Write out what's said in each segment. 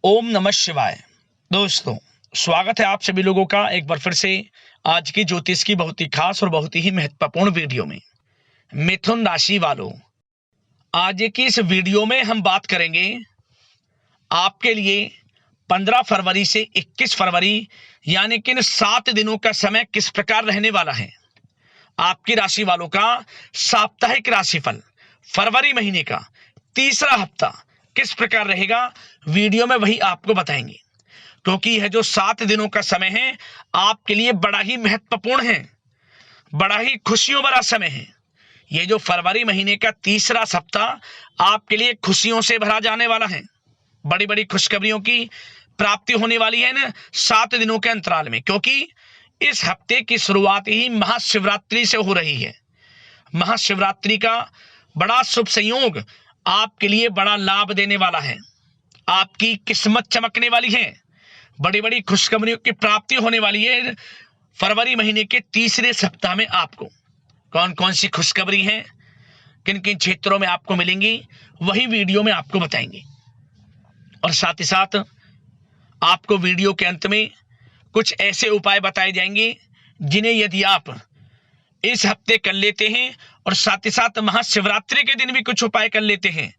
ओम नमः शिवाय। दोस्तों, स्वागत है आप सभी लोगों का एक बार फिर से आज की ज्योतिष की बहुत ही खास और बहुत ही महत्वपूर्ण वीडियो में। मिथुन राशि वालों, आज की इस वीडियो में हम बात करेंगे आपके लिए 15 फरवरी से 21 फरवरी यानी कि इन 7 दिनों का समय किस प्रकार रहने वाला है। आपकी राशि वालों का साप्ताहिक राशिफल फरवरी महीने का तीसरा हफ्ता किस प्रकार रहेगा, वीडियो में वही आपको बताएंगे। क्योंकि यह जो 7 दिनों का समय है आपके लिए बड़ा ही महत्वपूर्ण है, बड़ा ही खुशियों भरा समय है। यह जो फरवरी महीने का तीसरा सप्ताह आपके लिए खुशियों से भरा जाने वाला है। बड़ी बड़ी खुशखबरियों की प्राप्ति होने वाली है इन 7 दिनों के अंतराल में, क्योंकि इस हफ्ते की शुरुआत ही महाशिवरात्रि से हो रही है। महाशिवरात्रि का बड़ा शुभ संयोग आपके लिए बड़ा लाभ देने वाला है। आपकी किस्मत चमकने वाली है, बड़ी बड़ी खुशखबरियों की प्राप्ति होने वाली है फरवरी महीने के तीसरे सप्ताह में। आपको कौन कौन सी खुशखबरी है, किन किन क्षेत्रों में आपको मिलेंगी, वही वीडियो में आपको बताएंगे। और साथ ही साथ आपको वीडियो के अंत में कुछ ऐसे उपाय बताए जाएंगे जिन्हें यदि आप इस हफ्ते कर लेते हैं और साथ ही साथ महाशिवरात्रि के दिन भी कुछ उपाय कर लेते हैं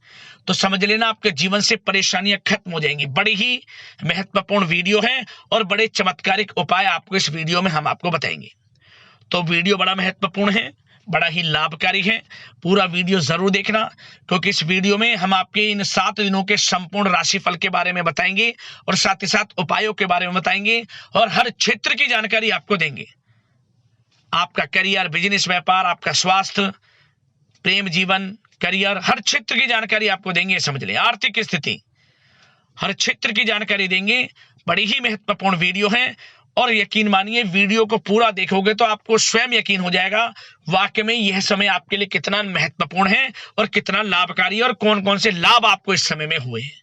तो समझ लेना आपके जीवन से परेशानियां खत्म हो जाएंगी। बड़ी ही महत्वपूर्ण वीडियो है और बड़े चमत्कारिक उपाय आपको इस वीडियो में हम आपको बताएंगे। तो वीडियो बड़ा महत्वपूर्ण है, बड़ा ही लाभकारी है। पूरा वीडियो जरूर देखना, क्योंकि इस वीडियो में हम आपके इन 7 दिनों के संपूर्ण राशिफल के बारे में बताएंगे और साथ ही साथ उपायों के बारे में बताएंगे और हर क्षेत्र की जानकारी आपको देंगे। आपका करियर, बिजनेस, व्यापार, आपका स्वास्थ्य, प्रेम जीवन, करियर, हर क्षेत्र की जानकारी आपको देंगे। समझ लें, आर्थिक स्थिति, हर क्षेत्र की जानकारी देंगे। बड़ी ही महत्वपूर्ण वीडियो है और यकीन मानिए वीडियो को पूरा देखोगे तो आपको स्वयं यकीन हो जाएगा वाकई में यह समय आपके लिए कितना महत्वपूर्ण है और कितना लाभकारी और कौन कौन से लाभ आपको इस समय में हुए हैं।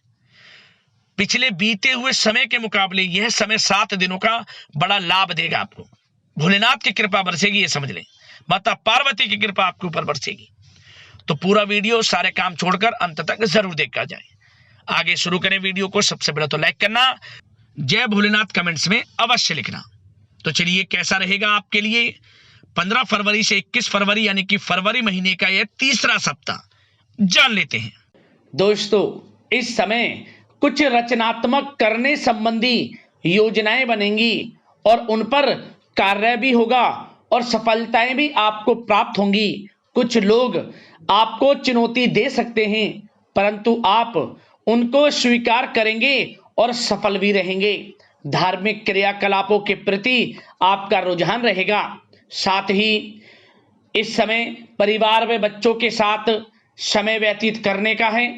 पिछले बीते हुए समय के मुकाबले यह समय 7 दिनों का बड़ा लाभ देगा आपको। भोलेनाथ की कृपा बरसेगी, ये समझ लें, माता पार्वती की कृपा आपके ऊपर बरसेगी। तो पूरा वीडियो सारे काम छोड़कर अंत तक जरूर देखा जाए। आगे शुरू करें वीडियो को। सबसे पहले तो लाइक करना, जय भोलेनाथ कमेंट्स में अवश्य लिखना। तो चलिए, कैसा रहेगा आपके लिए 15 फरवरी से 21 फरवरी यानी कि फरवरी महीने का यह तीसरा सप्ताह, जान लेते हैं। दोस्तों, इस समय कुछ रचनात्मक करने संबंधी योजनाएं बनेंगी और उन पर कार्य भी होगा और सफलताएं भी आपको प्राप्त होंगी। कुछ लोग आपको चुनौती दे सकते हैं, परंतु आप उनको स्वीकार करेंगे और सफल भी रहेंगे। धार्मिक क्रियाकलापों के प्रति आपका रुझान रहेगा। साथ ही इस समय परिवार में बच्चों के साथ समय व्यतीत करने का है।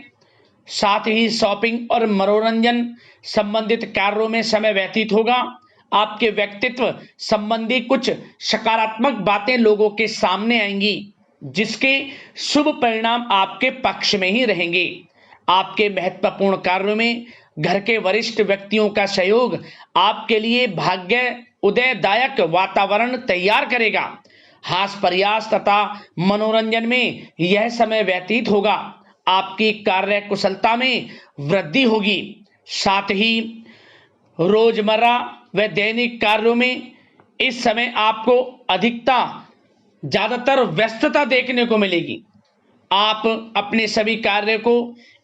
साथ ही शॉपिंग और मनोरंजन संबंधित कार्यों में समय व्यतीत होगा। आपके व्यक्तित्व संबंधी कुछ सकारात्मक बातें लोगों के सामने आएंगी, जिसके शुभ परिणाम आपके पक्ष में ही रहेंगे। आपके महत्वपूर्ण कार्यों में घर के वरिष्ठ व्यक्तियों का सहयोग आपके लिए भाग्य उदयदायक वातावरण तैयार करेगा। हास्य प्रयास तथा मनोरंजन में यह समय व्यतीत होगा। आपकी कार्य कुशलता में वृद्धि होगी। साथ ही रोजमर्रा व दैनिक कार्यों में इस समय आपको ज्यादातर व्यस्तता देखने को मिलेगी। आप अपने सभी कार्य को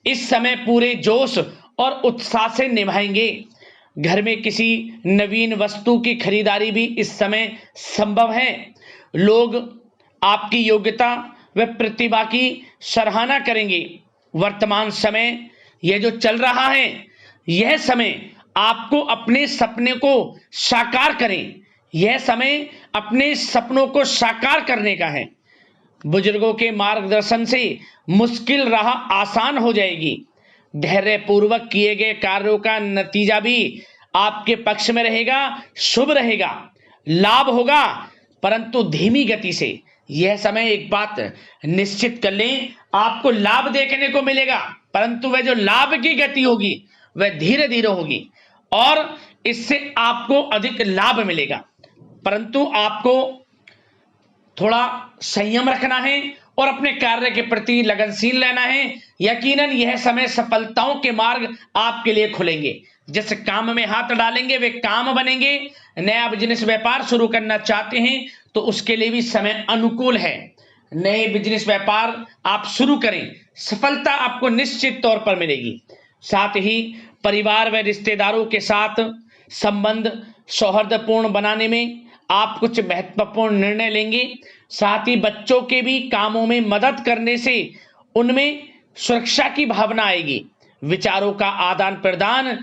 इस समय पूरे जोश और उत्साह से निभाएंगे। घर में किसी नवीन वस्तु की खरीदारी भी इस समय संभव है। लोग आपकी योग्यता व प्रतिभा की सराहना करेंगे। वर्तमान समय यह जो चल रहा है, यह समय आपको अपने सपने को साकार करें। यह समय अपने सपनों को साकार करने का है। बुजुर्गों के मार्गदर्शन से मुश्किल राह आसान हो जाएगी। धैर्य पूर्वक किए गए कार्यों का नतीजा भी आपके पक्ष में रहेगा, शुभ रहेगा, लाभ होगा, परंतु धीमी गति से। यह समय एक बात निश्चित कर लें, आपको लाभ देखने को मिलेगा, परंतु वह जो लाभ की गति होगी वह धीरे धीरे होगी और इससे आपको अधिक लाभ मिलेगा। परंतु आपको थोड़ा संयम रखना है और अपने कार्य के प्रति लगनशील रहना है। यकीनन यह समय सफलताओं के मार्ग आपके लिए खुलेंगे। जिस काम में हाथ डालेंगे वे काम बनेंगे। नया बिजनेस व्यापार शुरू करना चाहते हैं तो उसके लिए भी समय अनुकूल है। नए बिजनेस व्यापार आप शुरू करें, सफलता आपको निश्चित तौर पर मिलेगी। साथ ही परिवार व रिश्तेदारों के साथ संबंध सौहार्दपूर्ण बनाने में आप कुछ महत्वपूर्ण निर्णय लेंगे। साथ ही बच्चों के भी कामों में मदद करने से उनमें सुरक्षा की भावना आएगी। विचारों का आदान प्रदान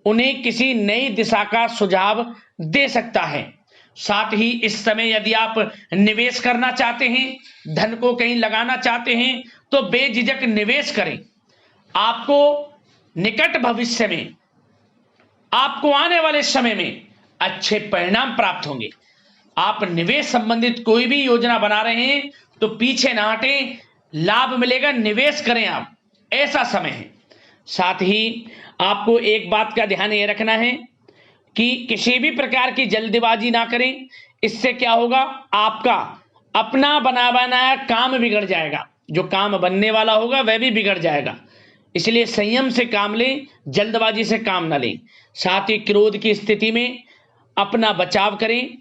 उन्हें किसी नई दिशा का सुझाव दे सकता है। साथ ही इस समय यदि आप निवेश करना चाहते हैं, धन को कहीं लगाना चाहते हैं तो बेझिझक निवेश करें। आपको निकट भविष्य में, आपको आने वाले समय में अच्छे परिणाम प्राप्त होंगे। आप निवेश संबंधित कोई भी योजना बना रहे हैं तो पीछे ना हटें, लाभ मिलेगा, निवेश करें आप, ऐसा समय है। साथ ही आपको एक बात का ध्यान ये रखना है कि किसी भी प्रकार की जल्दबाजी ना करें। इससे क्या होगा, आपका अपना बना बनाया काम बिगड़ जाएगा, जो काम बनने वाला होगा वह भी बिगड़ जाएगा। इसलिए संयम से काम लें, जल्दबाजी से काम ना लें। साथ ही क्रोध की स्थिति में अपना बचाव करें,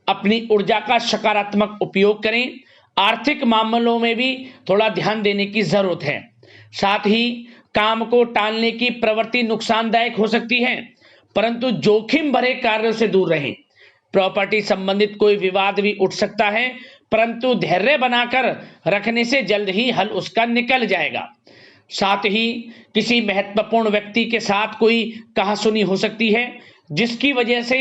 अपनी ऊर्जा का सकारात्मक उपयोग करें। आर्थिक मामलों में भी थोड़ा ध्यान देने की जरूरत है। साथ ही काम को टालने की प्रवृत्ति नुकसानदायक हो सकती है, परंतु जोखिम भरे कार्यों से दूर रहें। प्रॉपर्टी संबंधित कोई विवाद भी उठ सकता है, परंतु धैर्य बनाकर रखने से जल्द ही हल उसका निकल जाएगा। साथ ही किसी महत्वपूर्ण व्यक्ति के साथ कोई कहासुनी हो सकती है, जिसकी वजह से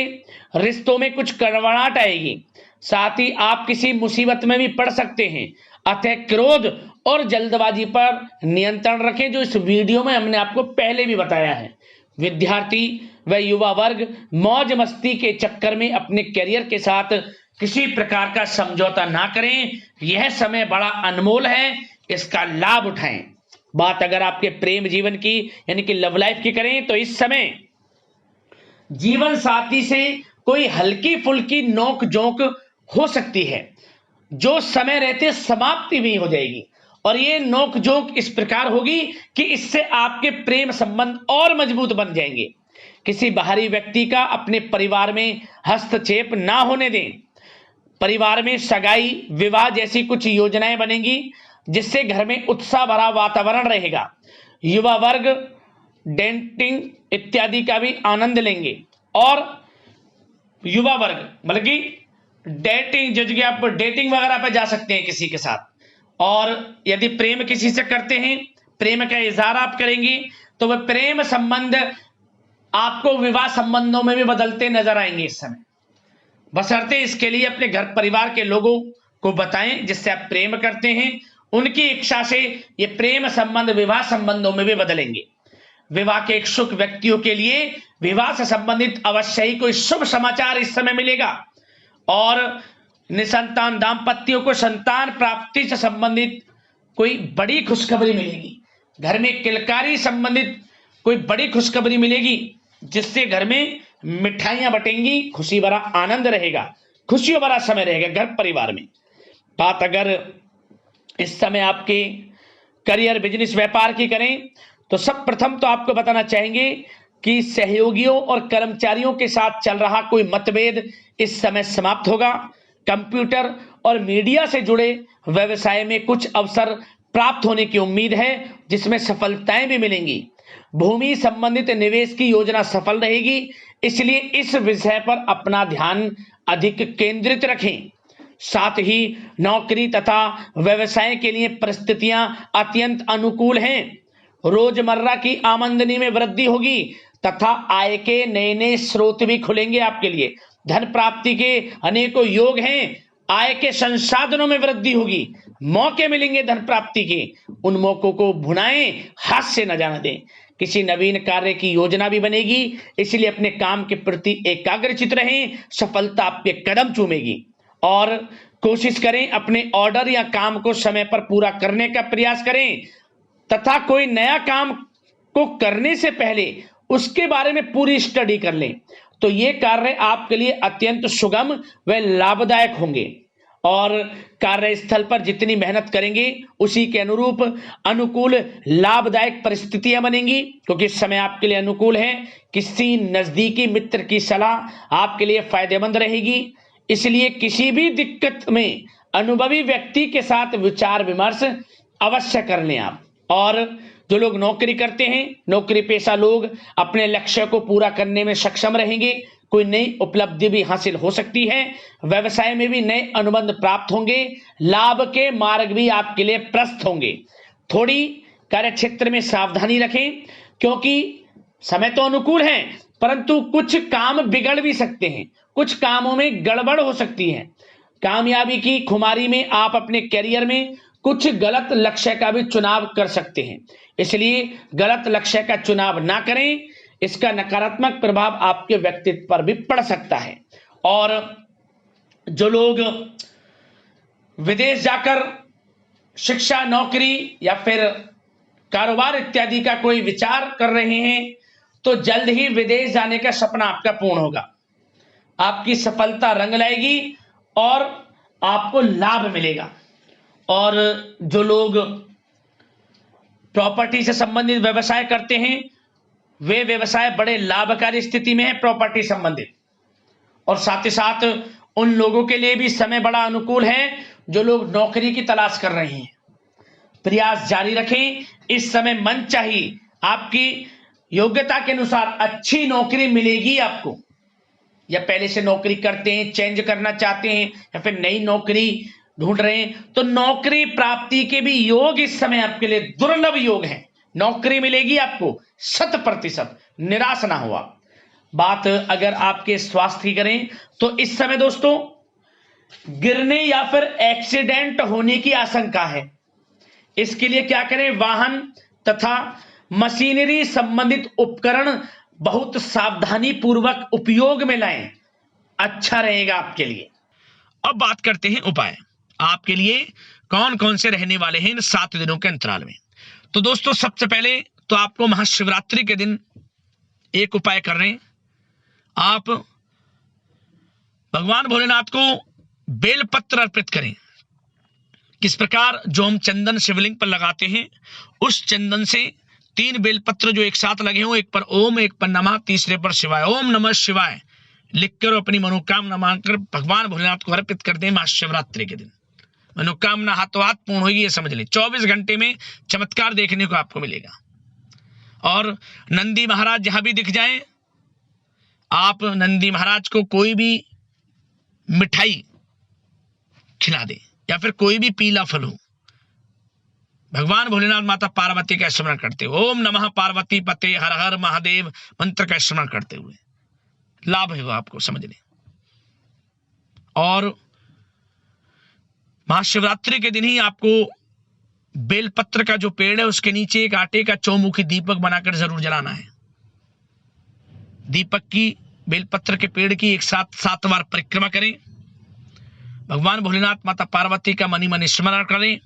रिश्तों में कुछ कड़वाहट आएगी। साथ ही आप किसी मुसीबत में भी पड़ सकते हैं। अतः क्रोध और जल्दबाजी पर नियंत्रण रखें, जो इस वीडियो में हमने आपको पहले भी बताया है। विद्यार्थी व युवा वर्ग मौज मस्ती के चक्कर में अपने करियर के साथ किसी प्रकार का समझौता ना करें। यह समय बड़ा अनमोल है, इसका लाभ उठाएं। बात अगर आपके प्रेम जीवन की यानी कि लव लाइफ की करें तो इस समय जीवन साथी से कोई हल्की फुल्की नोक झोंक हो सकती है, जो समय रहते समाप्ति भी हो जाएगी। और ये नोक झोंक इस प्रकार होगी कि इससे आपके प्रेम संबंध और मजबूत बन जाएंगे। किसी बाहरी व्यक्ति का अपने परिवार में हस्तक्षेप ना होने दें। परिवार में सगाई विवाह जैसी कुछ योजनाएं बनेंगी, जिससे घर में उत्साह भरा वातावरण रहेगा। युवा वर्ग डेटिंग इत्यादि का भी आनंद लेंगे। और युवा वर्ग मतलब कि डेटिंग, जो जगह आप डेटिंग वगैरह पर जा सकते हैं किसी के साथ। और यदि प्रेम किसी से करते हैं, प्रेम का इजहार आप करेंगे, तो वह प्रेम संबंध आपको विवाह संबंधों में भी बदलते नजर आएंगे इस समय। बशर्ते इसके लिए अपने घर परिवार के लोगों को बताएं जिससे आप प्रेम करते हैं। उनकी इच्छा से ये प्रेम संबंध विवाह संबंधों में भी बदलेंगे। विवाह के इच्छुक व्यक्तियों के लिए विवाह से संबंधित अवश्य ही कोई शुभ समाचार इस समय मिलेगा। और निसंतान दाम्पत्यों को संतान प्राप्ति से संबंधित कोई बड़ी खुशखबरी मिलेगी। घर में किलकारी संबंधित कोई बड़ी खुशखबरी मिलेगी, जिससे घर में मिठाइयां बटेंगी, खुशी भरा आनंद रहेगा, खुशियों भरा समय रहेगा घर परिवार में। बात अगर इस समय आपके करियर बिजनेस व्यापार की करें तो सब प्रथम तो आपको बताना चाहेंगे कि सहयोगियों और कर्मचारियों के साथ चल रहा कोई मतभेद इस समय समाप्त होगा। कंप्यूटर और मीडिया से जुड़े व्यवसाय में कुछ अवसर प्राप्त होने की उम्मीद है, जिसमें सफलताएं भी मिलेंगी। भूमि संबंधित निवेश की योजना सफल रहेगी, इसलिए इस विषय पर अपना ध्यान अधिक केंद्रित रखें। साथ ही नौकरी तथा व्यवसाय के लिए परिस्थितियां अत्यंत अनुकूल हैं। रोजमर्रा की आमदनी में वृद्धि होगी तथा आय के नए नए स्रोत भी खुलेंगे आपके लिए। धन प्राप्ति के अनेकों योग हैं। आय के संसाधनों में वृद्धि होगी, मौके मिलेंगे धन प्राप्ति के। उन मौकों को भुनाएं, हाथ से न जाने दें। किसी नवीन कार्य की योजना भी बनेगी, इसलिए अपने काम के प्रति एकाग्रचित रहें। सफलता आपके कदम चूमेगी। और कोशिश करें अपने ऑर्डर या काम को समय पर पूरा करने का प्रयास करें तथा कोई नया काम को करने से पहले उसके बारे में पूरी स्टडी कर लें, तो ये कार्य आपके लिए अत्यंत सुगम व लाभदायक होंगे। और कार्यस्थल पर जितनी मेहनत करेंगे उसी के अनुरूप अनुकूल लाभदायक परिस्थितियां बनेंगी, क्योंकि इस समय आपके लिए अनुकूल है। किसी नजदीकी मित्र की सलाह आपके लिए फायदेमंद रहेगी, इसलिए किसी भी दिक्कत में अनुभवी व्यक्ति के साथ विचार विमर्श अवश्य कर लें आप। और जो लोग नौकरी करते हैं, नौकरी पेशा लोग अपने लक्ष्य को पूरा करने में सक्षम रहेंगे, कोई नई उपलब्धि भी हासिल हो सकती है। व्यवसाय में भी नए अनुबंध प्राप्त होंगे, लाभ के मार्ग भी आपके लिए प्रशस्त होंगे। थोड़ी कार्य क्षेत्र में सावधानी रखें, क्योंकि समय तो अनुकूल है परंतु कुछ काम बिगड़ भी सकते हैं, कुछ कामों में गड़बड़ हो सकती है। कामयाबी की खुमारी में आप अपने करियर में कुछ गलत लक्ष्य का भी चुनाव कर सकते हैं, इसलिए गलत लक्ष्य का चुनाव ना करें, इसका नकारात्मक प्रभाव आपके व्यक्तित्व पर भी पड़ सकता है। और जो लोग विदेश जाकर शिक्षा, नौकरी या फिर कारोबार इत्यादि का कोई विचार कर रहे हैं, तो जल्द ही विदेश जाने का सपना आपका पूर्ण होगा। आपकी सफलता रंग लाएगी और आपको लाभ मिलेगा। और जो लोग प्रॉपर्टी से संबंधित व्यवसाय करते हैं, वे व्यवसाय बड़े लाभकारी स्थिति में है प्रॉपर्टी संबंधित। और साथ ही साथ उन लोगों के लिए भी समय बड़ा अनुकूल है जो लोग नौकरी की तलाश कर रहे हैं। प्रयास जारी रखें, इस समय मन चाहिए आपकी योग्यता के अनुसार अच्छी नौकरी मिलेगी आपको। या पहले से नौकरी करते हैं, चेंज करना चाहते हैं, या फिर नई नौकरी ढूंढ रहे हैं, तो नौकरी प्राप्ति के भी योग इस समय आपके लिए दुर्लभ योग हैं। नौकरी मिलेगी आपको 100%, निराश ना हुआ। बात अगर आपके स्वास्थ्य की करें तो इस समय दोस्तों गिरने या फिर एक्सीडेंट होने की आशंका है। इसके लिए क्या करें, वाहन तथा मशीनरी संबंधित उपकरण बहुत सावधानी पूर्वक उपयोग में लाएं, अच्छा रहेगा आपके लिए। अब बात करते हैं उपाय आपके लिए कौन कौन से रहने वाले हैं इन 7 दिनों के अंतराल में। तो दोस्तों सबसे पहले तो आपको महाशिवरात्रि के दिन एक उपाय कर रहे हैं, आप भगवान भोलेनाथ को बेलपत्र अर्पित करें। किस प्रकार, जो हम चंदन शिवलिंग पर लगाते हैं उस चंदन से 3 बेलपत्र जो एक साथ लगे हों, एक पर ओम, एक पर नमः, तीसरे पर शिवाय, ओम नमः शिवाय लिखकर अपनी मनोकामना मांगकर भगवान भोलेनाथ को अर्पित कर दें। महाशिवरात्रि के दिन मनोकामना हाथों हाथ पूर्ण होगी, ये समझ लें। 24 घंटे में चमत्कार देखने को आपको मिलेगा। और नंदी महाराज जहां भी दिख जाएं, आप नंदी महाराज को कोई भी मिठाई खिला दें या फिर कोई भी पीला फल हो। भगवान भोलेनाथ माता पार्वती का स्मरण करते हुए, ओम नमः पार्वती पते हर हर महादेव मंत्र का स्मरण करते हुए लाभ होगा आपको, समझ लें। और महाशिवरात्रि के दिन ही आपको बेलपत्र का जो पेड़ है उसके नीचे एक आटे का चौमुखी दीपक बनाकर जरूर जलाना है। दीपक की, बेलपत्र के पेड़ की एक साथ 7 बार परिक्रमा करें। भगवान भोलेनाथ माता पार्वती का मनी मन स्मरण करें,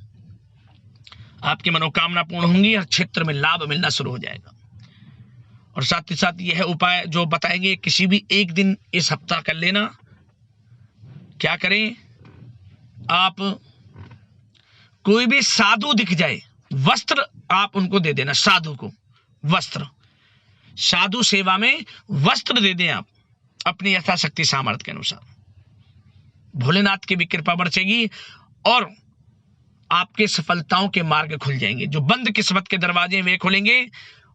आपकी मनोकामना पूर्ण होंगी, हर क्षेत्र में लाभ मिलना शुरू हो जाएगा। और साथ ही साथ यह उपाय जो बताएंगे किसी भी एक दिन इस हफ्ता कर लेना। क्या करें, आप कोई भी साधु दिख जाए, वस्त्र आप उनको दे देना, साधु को वस्त्र, साधु सेवा में वस्त्र दे दें आप अपनी यथाशक्ति सामर्थ्य के अनुसार। भोलेनाथ की भी कृपा बरसेगी और आपके सफलताओं के मार्ग खुल जाएंगे। जो बंद किस्मत के दरवाजे वे खुलेंगे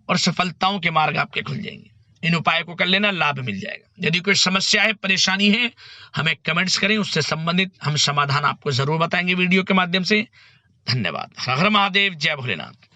और सफलताओं के मार्ग आपके खुल जाएंगे। इन उपायों को कर लेना, लाभ मिल जाएगा। यदि कोई समस्या है, परेशानी है, हमें कमेंट्स करें, उससे संबंधित हम समाधान आपको जरूर बताएंगे वीडियो के माध्यम से। धन्यवाद। हर हर महादेव, जय भोलेनाथ।